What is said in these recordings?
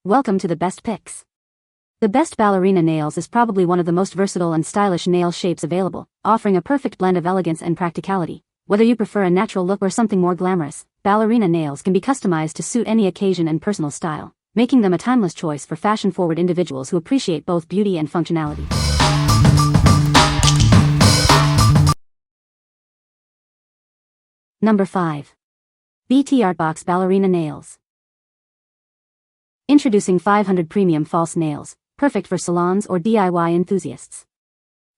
Welcome to the best picks. The best Ballerina Nails is probably one of the most versatile and stylish nail shapes available, offering a perfect blend of elegance and practicality. Whether you prefer a natural look or something more glamorous, Ballerina Nails can be customized to suit any occasion and personal style, making them a timeless choice for fashion-forward individuals who appreciate both beauty and functionality. Number 5. BTArtbox Ballerina Nails. Introducing 500 Premium False Nails, perfect for salons or DIY enthusiasts.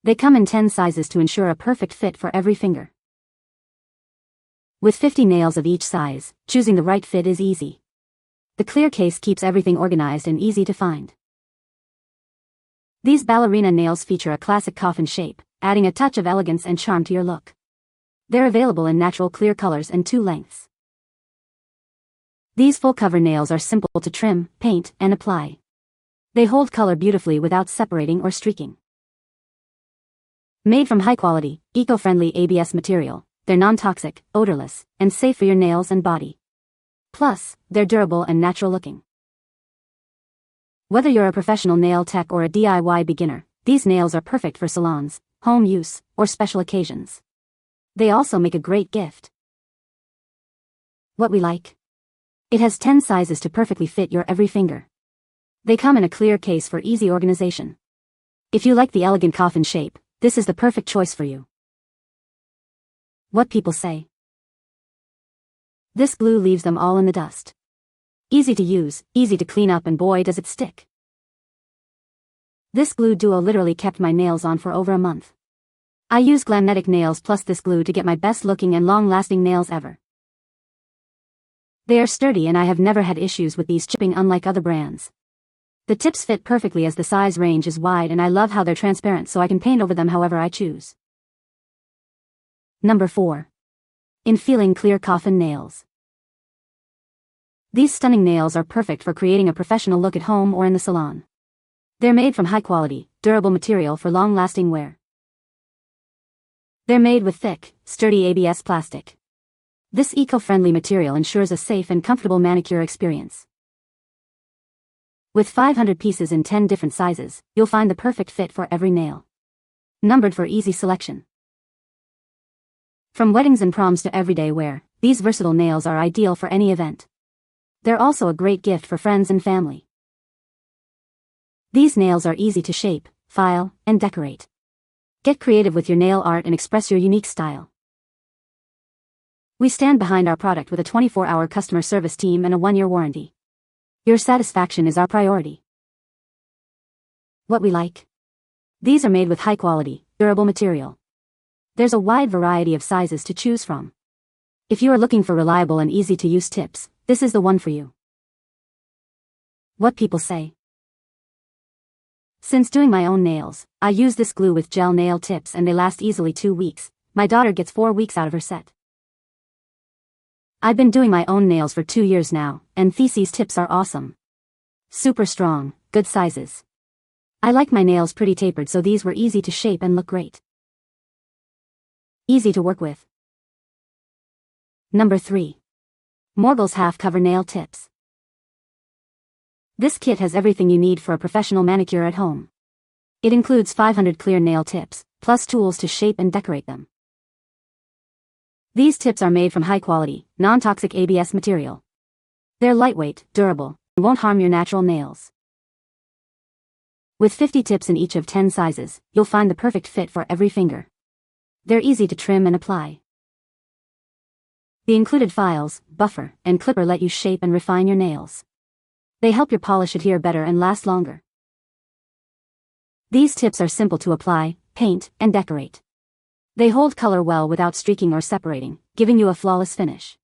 They come in 10 sizes to ensure a perfect fit for every finger. With 50 nails of each size, choosing the right fit is easy. The clear case keeps everything organized and easy to find. These Ballerina Nails feature a classic coffin shape, adding a touch of elegance and charm to your look. They're available in natural clear colors and 2 lengths. These full-cover nails are simple to trim, paint, and apply. They hold color beautifully without separating or streaking. Made from high-quality, eco-friendly ABS material, they're non-toxic, odorless, and safe for your nails and body. Plus, they're durable and natural-looking. Whether you're a professional nail tech or a DIY beginner, these nails are perfect for salons, home use, or special occasions. They also make a great gift. What we like? It has 10 sizes to perfectly fit your every finger. They come in a clear case for easy organization. If you like the elegant coffin shape, this is the perfect choice for you. What people say? This glue leaves them all in the dust. Easy to use, easy to clean up, and boy does it stick. This glue duo literally kept my nails on for over a month. I use Glamnetic Nails plus this glue to get my best looking and long-lasting nails ever. They are sturdy and I have never had issues with these chipping unlike other brands. The tips fit perfectly as the size range is wide, and I love how they're transparent so I can paint over them however I choose. Number 4. INFELING Clear Coffin Nails. These stunning nails are perfect for creating a professional look at home or in the salon. They're made from high-quality, durable material for long-lasting wear. They're made with thick, sturdy ABS plastic. This eco-friendly material ensures a safe and comfortable manicure experience. With 500 pieces in 10 different sizes, you'll find the perfect fit for every nail. Numbered for easy selection. From weddings and proms to everyday wear, these versatile nails are ideal for any event. They're also a great gift for friends and family. These nails are easy to shape, file, and decorate. Get creative with your nail art and express your unique style. We stand behind our product with a 24-hour customer service team and a 1-year warranty. Your satisfaction is our priority. What we like? These are made with high-quality, durable material. There's a wide variety of sizes to choose from. If you are looking for reliable and easy-to-use tips, this is the one for you. What people say? Since doing my own nails, I use this glue with gel nail tips and they last easily 2 weeks. My daughter gets 4 weeks out of her set. I've been doing my own nails for 2 years now, and these tips are awesome. Super strong, good sizes. I like my nails pretty tapered, so these were easy to shape and look great. Easy to work with. Number 3. MORGLES Half Cover Nail Tips. This kit has everything you need for a professional manicure at home. It includes 500 clear nail tips, plus tools to shape and decorate them. These tips are made from high-quality, non-toxic ABS material. They're lightweight, durable, and won't harm your natural nails. With 50 tips in each of 10 sizes, you'll find the perfect fit for every finger. They're easy to trim and apply. The included files, buffer, and clipper let you shape and refine your nails. They help your polish adhere better and last longer. These tips are simple to apply, paint, and decorate. They hold color well without streaking or separating, giving you a flawless finish.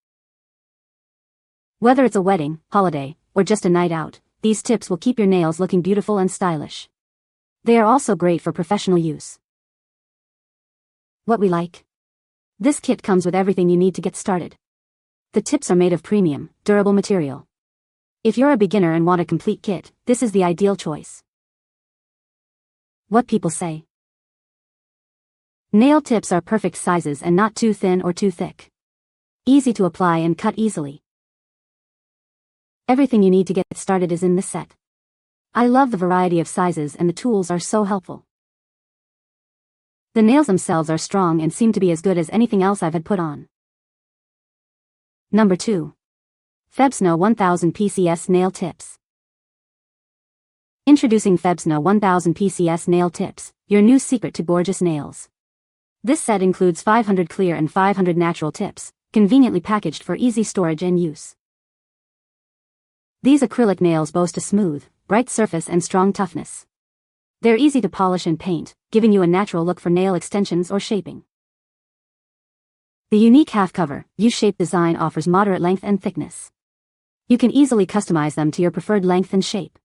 Whether it's a wedding, holiday, or just a night out, these tips will keep your nails looking beautiful and stylish. They are also great for professional use. What we like? This kit comes with everything you need to get started. The tips are made of premium, durable material. If you're a beginner and want a complete kit, this is the ideal choice. What people say? Nail tips are perfect sizes and not too thin or too thick. Easy to apply and cut easily. Everything you need to get started is in this set. I love the variety of sizes and the tools are so helpful. The nails themselves are strong and seem to be as good as anything else I've had put on. Number 2. FEBSNOW 1000 PCS Nail Tips. Introducing FEBSNOW 1000 PCS Nail Tips, your new secret to gorgeous nails. This set includes 500 clear and 500 natural tips, conveniently packaged for easy storage and use. These acrylic nails boast a smooth, bright surface and strong toughness. They're easy to polish and paint, giving you a natural look for nail extensions or shaping. The unique half-cover, U-shaped design offers moderate length and thickness. You can easily customize them to your preferred length and shape.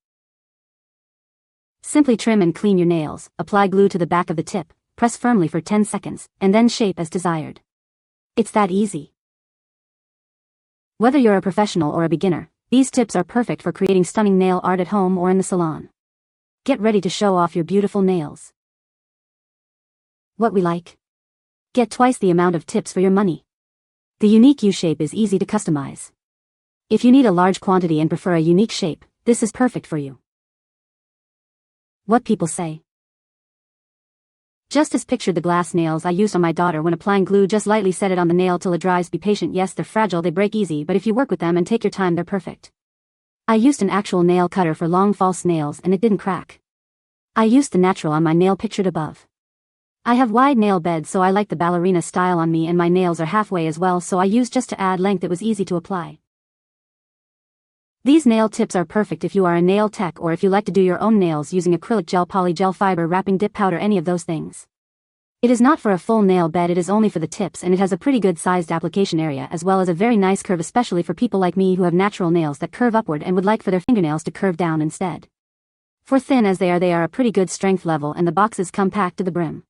Simply trim and clean your nails, apply glue to the back of the tip, press firmly for 10 seconds, and then shape as desired. It's that easy. Whether you're a professional or a beginner, these tips are perfect for creating stunning nail art at home or in the salon. Get ready to show off your beautiful nails. What we like? Get twice the amount of tips for your money. The unique U-shape is easy to customize. If you need a large quantity and prefer a unique shape, this is perfect for you. What people say. Just as pictured the glass nails I used on my daughter when applying glue, just lightly set it on the nail till it dries. Be patient, yes they're fragile, they break easy, but if you work with them and take your time they're perfect. I used an actual nail cutter for long false nails and it didn't crack. I used the natural on my nail pictured above. I have wide nail beds so I like the ballerina style on me, and my nails are halfway as well, so I used just to add length. It was easy to apply. These nail tips are perfect if you are a nail tech or if you like to do your own nails using acrylic gel, poly gel, fiber wrapping, dip powder, any of those things. It is not for a full nail bed, it is only for the tips, and it has a pretty good sized application area as well as a very nice curve, especially for people like me who have natural nails that curve upward and would like for their fingernails to curve down instead. For thin as they are a pretty good strength level, and the box is compact to the brim.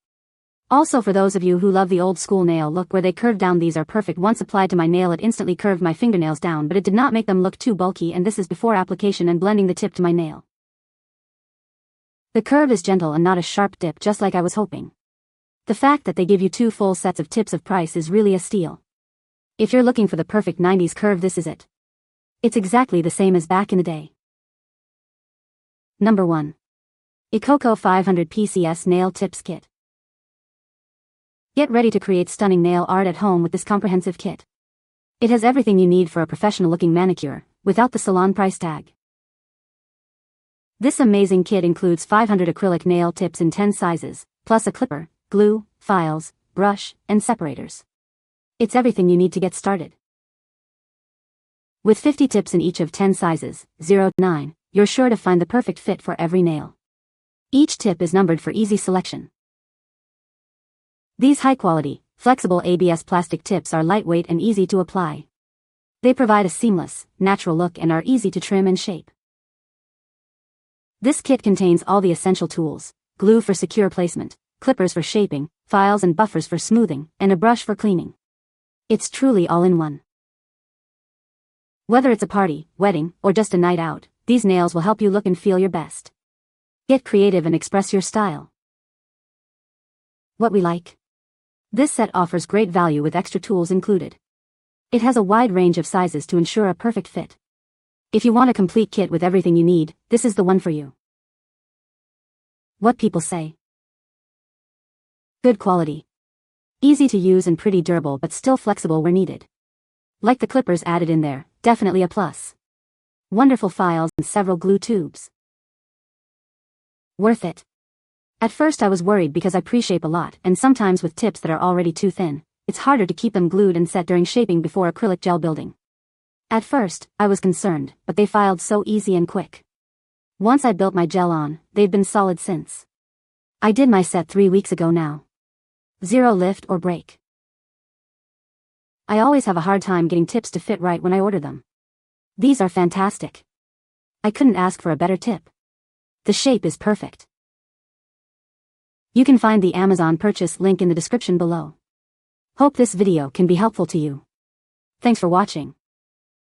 Also for those of you who love the old school nail look where they curve down, these are perfect. Once applied to my nail it instantly curved my fingernails down, but it did not make them look too bulky, and this is before application and blending the tip to my nail. The curve is gentle and not a sharp dip, just like I was hoping. The fact that they give you 2 full sets of tips of price is really a steal. If you're looking for the perfect 90s curve, this is it. It's exactly the same as back in the day. Number 1. IKOCO 500 PCS Nail Tips Kit. Get ready to create stunning nail art at home with this comprehensive kit. It has everything you need for a professional-looking manicure, without the salon price tag. This amazing kit includes 500 acrylic nail tips in 10 sizes, plus a clipper, glue, files, brush, and separators. It's everything you need to get started. With 50 tips in each of 10 sizes, 0 to 9, you're sure to find the perfect fit for every nail. Each tip is numbered for easy selection. These high-quality, flexible ABS plastic tips are lightweight and easy to apply. They provide a seamless, natural look and are easy to trim and shape. This kit contains all the essential tools: glue for secure placement, clippers for shaping, files and buffers for smoothing, and a brush for cleaning. It's truly all in one. Whether it's a party, wedding, or just a night out, these nails will help you look and feel your best. Get creative and express your style. What we like? This set offers great value with extra tools included. It has a wide range of sizes to ensure a perfect fit. If you want a complete kit with everything you need, this is the one for you. What people say. Good quality. Easy to use and pretty durable, but still flexible where needed. Like the clippers added in there, definitely a plus. Wonderful files and several glue tubes. Worth it. At first I was worried because I pre-shape a lot, and sometimes with tips that are already too thin, it's harder to keep them glued and set during shaping before acrylic gel building. At first, I was concerned, but they filed so easy and quick. Once I built my gel on, they've been solid since. I did my set 3 weeks ago now. 0 lift or break. I always have a hard time getting tips to fit right when I order them. These are fantastic. I couldn't ask for a better tip. The shape is perfect. You can find the Amazon purchase link in the description below. Hope this video can be helpful to you. Thanks for watching.